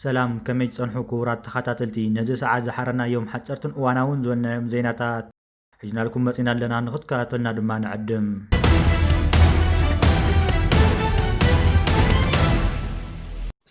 ሰላም ከመይ ጸንሑ ክቡራት ተኸታተልቲ ነዚ ሰዓት ዝሓረና ዮም ሓፀርትን እዋናውን ዝበልናዮም ዜናታት ሒዝናልኩም መፂና ኣለና ንኽትከታተሉና ድማ ንዕድም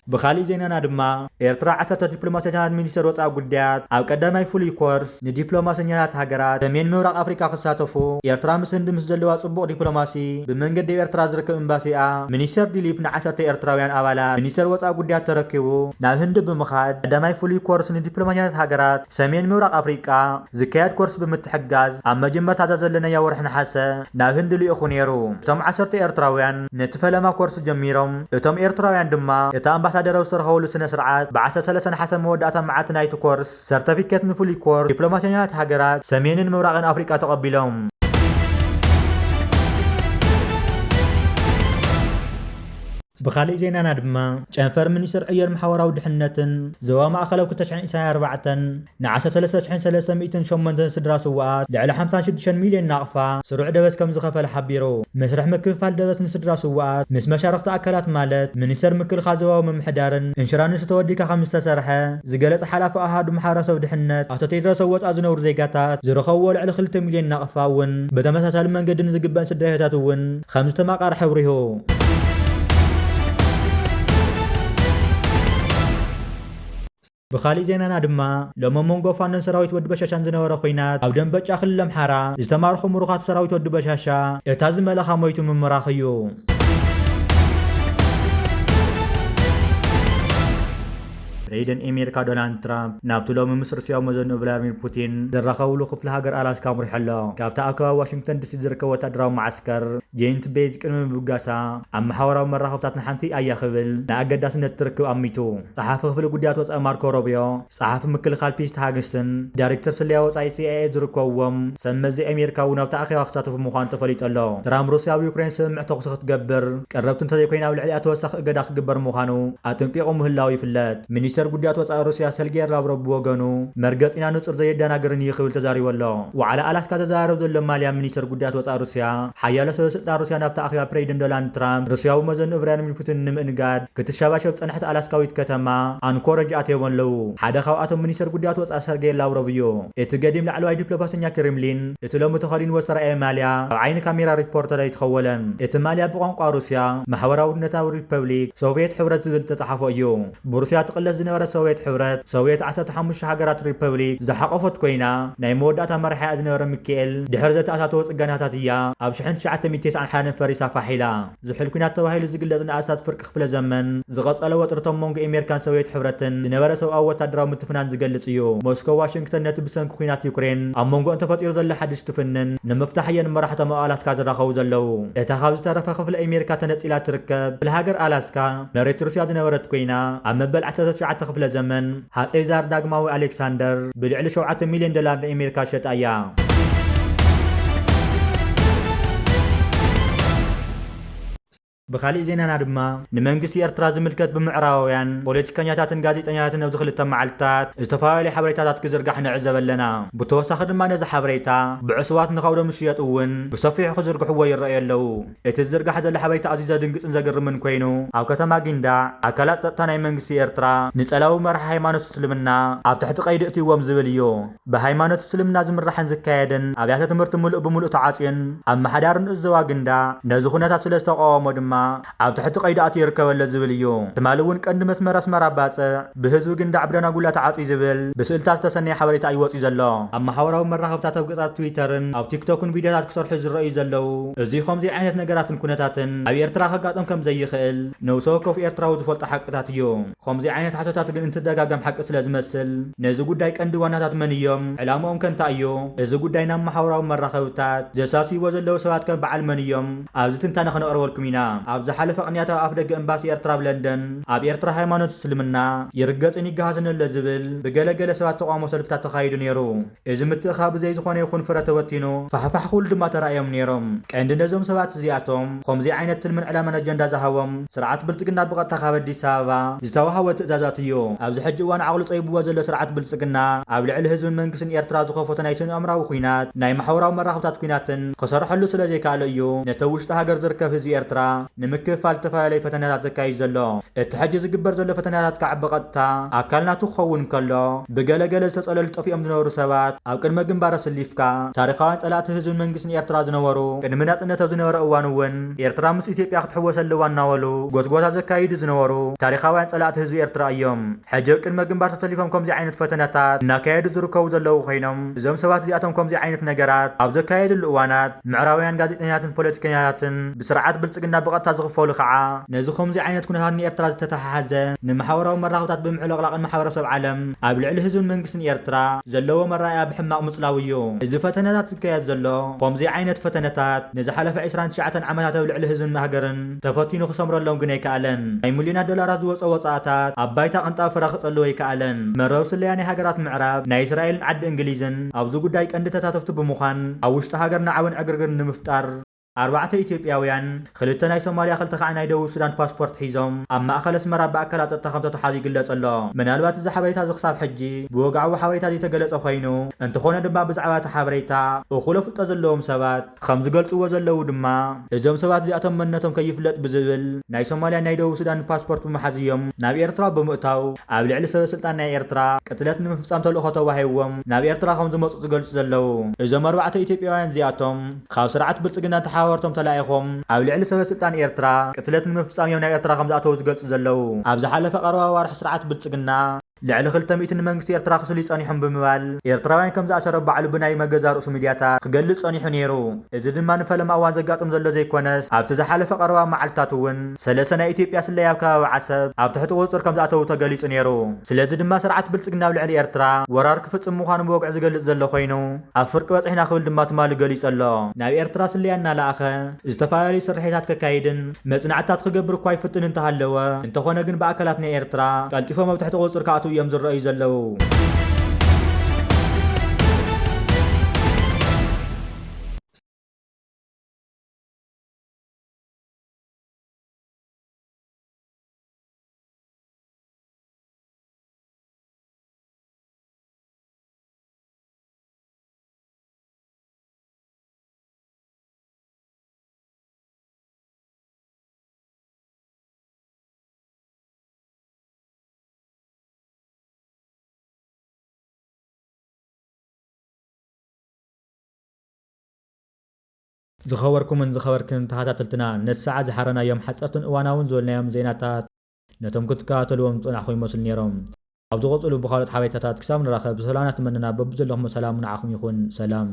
بخالي زيننا دما إيرترا عسرت دبلوماسيات مينستر وصا ጉዳያት ኣብ ቀዳማይ ፍሉይ ኮርስ ንዲፕሎማስኛታት ሃገራት ሰሜን ምብራቅ ኣፍሪካ ክሳተፉ ኤርትራ ምስ ህንዲ ምስ ዘለዋ ጽቡቕ ዲፕሎማሲ ብመንገዲ ኤርትራ ዝርከብ ኤምባሲኣ ሚኒስተር ዲሊፕ ንዓሰርተ ኤርትራውያን ኣባላት ሚኒስተር ወፃ ጉዳያት ተረኪቡ ናብ ህንዲ ብምኻድ ቀዳማይ ፍሉይ ኮርስ ንዲፕሎማስኛታት ሃገራት ሰሜን ምብራቅ ኣፍሪካ ዝካየድ ኮርስ ብምትሕጋዝ ኣብ መጀመርታ ዘለነያ ወርሒ ነሓሰ ናብ ህንዲ ልኢኹ ነይሩ እቶም ዓሰርተ ኤርትራውያን ነቲ ፈለማ ኮርስ ጀሚሮም እቶም ኤርትራውያን ድማ እታ አምባሳደር ዝተረኸቡሉ ስነ ስርዓት ብ13 ነሓሰ መወዳእታ መዓልቲ ናይቲ ኮርስ ሰርተፊኬት ንፍሉይ ኮርስ ዲፕሎማስያት ሃገራት ሰሜንን ምብራቅን ኣፍሪካ ተቐቢሎም بخالي زيننا دما ጨንፈር ሚኒስትር ዕየር ማሕበራዊ ድሕነትን ዞባ ማእከላዊ 2024 ንዓሰ 338 ስድራ ስዋኣት ልዕሊ 56 ሚልዮን ናቕፋ ስሩዕ ደበስ ከም ዝኸፈለ ሓቢሩ መስርሕ ምክፍፋል ደበስ ንስድራ ስዋኣት ምስ መሻርክቲ ኣካላት ማለት ሚኒስትር ምክልኻል ዞባዊ ምምሕዳርን ኢንሹራንስ ተወዲካ ከም ዝተሰርሐ ዝገለጸ ሓላፊ ኣሃዱ ማሕበረሰብ ድሕነት ኣቶ ቴድሮስ ወፃ ዝነብሩ ዜጋታት ዝረኸብዎ ልዕሊ 2 ሚልዮን ናቕፋ እውን ብተመሳሳሊ መንገዲ ንዝግበአን ስድራታት እውን ከም ዝተማቃረ ሕብሪሁ بخالي زيننا دما لما مونغو فانن سراويت ود بشاشان زنوره خوينات او دنبچا خلل امحارا زتمارخو مروخات سراويت ود بشاشا اتاز ملخا مويتو ممراخيو ريدن أمريكا دونالد ترامب نابتلو من مصر سياو مزن فلاديمير بوتين درخاولو خفل هاجر ألاسكا مرحلة كافتا أكوا واشنطن دي سي زركا وتدراو معسكر جينت بيز كلمة بوغاسا أما حاوراو مرة خفتات نحنتي أي خفل نأجداس نتركو أميتو صحافة خفل قديات وصا ماركو روبيو صحافة مكل خال بيست هاجستن دايركتور سليا وصا CIA زركوهم سمزي أمريكا ونافتا أخي وخصاتو في مخان تفليت الله ترامب روسيا ويوكرين سمع توقسخ تقبر قربتن تديكوين أو العليات وسخ قداخ قبر مخانو أتنقيقو مهلاوي فلات ሚኒስተር ጉዳያት ወፃኢ ሩስያ ሰርጌይ ላቭሮቭ ወገኑ መርገጽ ኢና ንጽር ዘየዳናገርን ይኽብል ተዛሪበሎ ወዓላ ኣላስካ ተዛረብ ዘሎ ማልያ ሚኒስተር ጉዳያት ወፃኢ ሩስያ ሓያሎ ሰበስልጣን ሩስያ ናብታ ኣኺባ ፕሬዚደንት ዶናልድ ትራምፕ ሩስያዊ መዘን ቭላድሚር ፑቲን ንምእንጋድ ክትሸባሸብ ጸንሕቲ ኣላስካዊት ከተማ አንኮረጅ ኣትዮም ኣለዉ ሓደ ካብኣቶም ሚኒስተር ጉዳያት ወፃኢ ሰርጌይ ላቭሮቭ እዩ እቲ ገዲም ላዕለዋይ ዲፕሎማስኛ ክሬምሊን እቲ ሎሚ ተኸዲንዎ ዝተረኣየ ማልያ ኣብ ዓይኒ ካሜራ ሪፖርተር ኣይትኸወለን እቲ ማልያ ብቋንቋ ሩስያ ማሕበራዊ ድነታዊ ሪፐብሊክ ሶቪየት ሕብረት ዝብል ተጻሓፎ እዩ ብሩስያ ትቕለስ ዝነበረ سويت حبرت سويت 15 هاجرات ريبابليك زحقفت كوينا ناي موداتا مرحي ازنور ميكيل دحرزت اتاتو صغاناتاتيا اب شحن 900 حان فريسا فاحيلا زحل كونات توهيل زغلزن اسات فرق خفل زمن زغصله وطرتم مونغ امريكان سويت حبرتن نبره سو او وتادراو متفنان زغلص يو موسكو واشنطن نت بسنك كونات يوكرين ام مونغو انت فطير زل حدش تفنن نمفتحين مرحته مالاسكا زراخو زلو اتا خابز طرفه خفل امريكا تنصيلا تركب بالهاجر الاسكا مريت روسيا دنبرت كوينا ام بل 19 خفل زمن هاسيزار داغماوي ألكسندر بلعل 7 مليون دولار لأمريكا شتايا بخالي زيننا دما نمنجسي إرترا زملكت بمعراويان بوليتيكانياتاتن غازيطانياتن نبز خلت معلتات استفايلي حبريتات كزرغح نعزب لنا بتوسخ دما نز حبريتا بعصوات نخاودو مشيط ون بصفيح خزرغحو يرأي لو ات الزرغح زل حبريتا عزيزا دنقص نزغرمن كوينو او كتما غيندا اكلات صطاناي منجسي إرترا نصلاو مرح هيمانوت اسلمنا اب تحت قيد اتيوم زبليو بهيمانوت اسلمنا زمرحن زكايدن ابيات تمرت ملء بملء تعاصين اما حدارن ازوا غندا نزو خناتات سلستقومو دما ኣብ ትሕቲ ቀይዳት ይርከበለ ዝብል እዩ ትማልውን ቀንዲ መስመር ኣስመራ ባጽ ብህዝቢ ግን ዳዕብደና ጉላ ተዓጺ ዝብል ብስእልታት ተሰነየ ሓበሬታ ይወጽ ዘሎ ኣብ ማሕበራዊ መራኸብታት ኣብ ገጻት ትዊተርን ኣብ ቲክቶክን ቪድዮታት ክሰርሑ ዝረኣዩ ዘለው እዚ ከምዚ ዓይነት ነገራትን ኩነታትን ኣብ ኤርትራ ከጋጥም ከም ዘይኽእል ነውሶ ወከፍ ኤርትራዊ ዝፈልጦ ሓቅታት እዩ ከምዚ ዓይነት ሓተታት ግን እንትደጋገም ሓቂ ስለ ዝመስል ነዚ ጉዳይ ቀንዲ ዋናታት መን እዮም ዕላምኦም ከንታ እዩ እዚ ጉዳይ ናብ ማሕበራዊ መራኸብታት ዘሳሲዎ ዘለው ሰባት ከም በዓል መን እዮም ኣብዚ ትንታነ ክነቕርበልኩም ኢና ኣብ ዝሓለፈ ቅንያታ ኣብ ደገ ኤምባሲ ኤርትራ ብለንደን ኣብ ኤርትራ ሃይማኖት እስልምና ይርገጽን ይጋሃዝን ዝብል ብገለገለ ሰባት ተቃውሞ ሰልፍታት ተኻይዱ ነይሩ እዚ ምትእኻብ ብዘይ ዝኾነ ይኹን ፍረ ተወቲኑ ፋሕፋሕ ኩሉ ድማ ተራእዮም ነይሮም ቀንዲ ነዞም ሰባት እዚኣቶም ከምዚ ዓይነት ትልምን ዕላማን ኣጀንዳ ዝሃቦም ስርዓት ብልጽግና ብቐጥታ ካብ ኣዲስ ኣበባ ዝተዋሃበ ትእዛዛት እዩ ኣብዚ ሕጂ እዋን ዓቕሉ ጸይብዎ ዘሎ ስርዓት ብልጽግና ኣብ ልዕሊ ህዝብን መንግስትን ኤርትራ ዝኸፈተ ናይ ስነ ኣምራዊ ኩናት ናይ ማሕበራዊ መራኸብታት ኩናትን ክሰርሐሉ ስለ ዘይከኣለ እዩ ነቲ ውሽጢ ሃገር ዝርከብ ህዝቢ ኤርትራ ንምክፍፋል ዝተፈላለዩ ፈተናታት ዘካይድ ዘሎ እቲ ሕጂ ዝግበር ዘሎ ፈተናታት ከዓ ብቐጥታ ኣካልናቱ ክኸውን ከሎ ብገለገለ ዝተጸለሉ ጠፊኦም ዝነበሩ ሰባት ኣብ ቅድመ ግንባር ኣሰሊፍካ ታሪኻውያን ጸላእቲ ህዝብን መንግስትን ኤርትራ ዝነበሩ ቅድሚ ናጽነት ኣብ ዝነበረ እዋን እውን ኤርትራ ምስ ኢትዮጵያ ክትሕወሰልዋ እናበሉ ጎስጓሳ ዘካይዱ ዝነበሩ ታሪኻውያን ጸላእቲ ህዝቢ ኤርትራ እዮም። ሕጂ ቅድመ ግንባር ተሰሊፎም ከምዚ ዓይነት ፈተናታት እናካየዱ ዝርከቡ ዘለዉ ኮይኖም እዞም ሰባት እዚኣቶም ከምዚ ዓይነት ነገራት ኣብ ዘካየድሉ እዋናት ምዕራባውያን ጋዜጠኛታትን ፖለቲከኛታትን ብስርዓት ብልጽግና ብቐጥታ ዝኽፈሉ ከዓ ነዚ ከምዚ ዓይነት ኩነታት ንኤርትራ ዝተተሓሓዘ ንማሕበራዊ መራኽብታት ብምዕልቕላቕን ማሕበረሰብ ዓለም ኣብ ልዕሊ ህዝብን መንግስትን ኤርትራ ዘለዎ መራእያ ብሕማቕ ምጽላው እዩ። እዚ ፈተነታት ዝካየድ ዘሎ ከምዚ ዓይነት ፈተነታት ንዝሓለፈ 29 ዓመታት ኣብ ልዕሊ ህዝብን ሃገርን ተፈቲኑ ክሰምረሎም ግን ኣይከኣለን። ናይ ሚልዮናት ዶላራት ዝወፀ ወፃእታት ኣብ ባይታ ቅንጣብ ፍረ ክጸልዎ ኣይከኣለን። መረብ ስለያ ናይ ሃገራት ምዕራብ ናይ እስራኤልን ዓዲ እንግሊዝን ኣብዚ ጉዳይ ቀንዲ ተሳተፍቲ ብምዃን ኣብ ውሽጢ ሃገርና ዓብን ዕግርግር ንምፍጣር 4 ኢትዮጵያውያን 2 ናይ ሶማልያ 2 ከዓ ናይ ደቡብ ሱዳን ፓስፖርት ሒዞም ኣብ ማእኸል ኣስመራ ብኣካላት ጸጥታ ከም ተተሓዙ ይግለጽ ኣሎ። ምናልባት እዚ ሓበሬታ እዚ ክሳብ ሕጂ ብወግዓዊ ሓበሬታ ዘይተገለጸ ኮይኑ እንተኾነ ድማ ብዛዕባ እቲ ሓበሬታ እኹለ ፍልጠት ዘለዎም ሰባት ከም ዝገልጽዎ ዘለዉ ድማ እዞም ሰባት እዚኣቶም መንነቶም ከይፍለጥ ብዝብል ናይ ሶማልያ ናይ ደቡብ ሱዳን ፓስፖርት ብምሓዝ እዮም ናብ ኤርትራ ብምእታው ኣብ ልዕሊ ሰበስልጣን ናይ ኤርትራ ቅትለት ንምፍጻም ተልእኾ ተዋሂቦም ናብ ኤርትራ ከም ዝመጹ ዝገልጹ ዘለዉ። እዞም 4 ኢትዮጵያውያን እዚኣቶም ካብ ስርዓት ብልጽግና ሓወርቶም ተላኢኾም ኣብ ልዕሊ ሰበስልጣን ኤርትራ ቅትለት ንምፍጻም እዮም ናብ ኤርትራ ከም ዝኣተዉ ዝገልጹ ዘለዉ። ኣብ ዝሓለፈ ቀረባ ዋርሒ ስርዓት ብልጽግና ልዕሊ 200 ንመንግስቲ ኤርትራ ክስሉ ጸኒሖም ብምባል ኤርትራውያን ከም ዝኣሰረ ባዕሉ ብናይ መገዛ ርእሱ ሚድያታት ክገልጽ ጸኒሑ ነይሩ። እዚ ድማ ንፈለማ እዋን ዘጋጥም ዘሎ ዘይኮነስ ኣብቲ ዝሓለፈ ቀረባ መዓልትታት እውን 3 ናይ ኢትዮጵያ ስለያ ኣብ ከባቢ ዓሰብ ኣብ ትሕቲ ቁፅጥር ከም ዝኣተዉ ተገሊጹ ነይሩ። ስለዚ ድማ ስርዓት ብልጽግና ኣብ ልዕሊ ኤርትራ ወራር ክፍጽም ምዃኑ ብወግዒ ዝገልጽ ዘሎ ኮይኑ ኣብ ፍርቂ በፂሕና ክብል ድማ ትማሉ ገሊጹ ኣሎ። ናብ ኤርትራ ስለያ እናለኣኸ ዝተፈላለዩ ስርሒታት ከካይድን መጽናዕትታት ክገብር እኳ ይፍትን እንተሃለወ እንተኾነ ግን ብኣካላት ናይ ኤርትራ ቀልጢፎም ኣብ ትሕቲ ቁፅጥር ከኣትዉ እዮም ዝረአዩ ዘለዉ። ዝኸበርኩምን ዝኸበርክን ተኸታተልትና ነዚ ሰዓት ዝሓረናዮም ሓፀርትን እዋናውን ዝበልናዮም ዜናታት ነቶም ክትከታተልዎም ዝፀናሕኹም ይመስሉ ነይሮም። ኣብ ዝቐፅሉ ብካልኦት ሓበሬታታት ክሳብ ንራኸብ ሰላምና ትመነና በቢ ዘለኹም ሰላም ንዓኹም ይኹን። ሰላም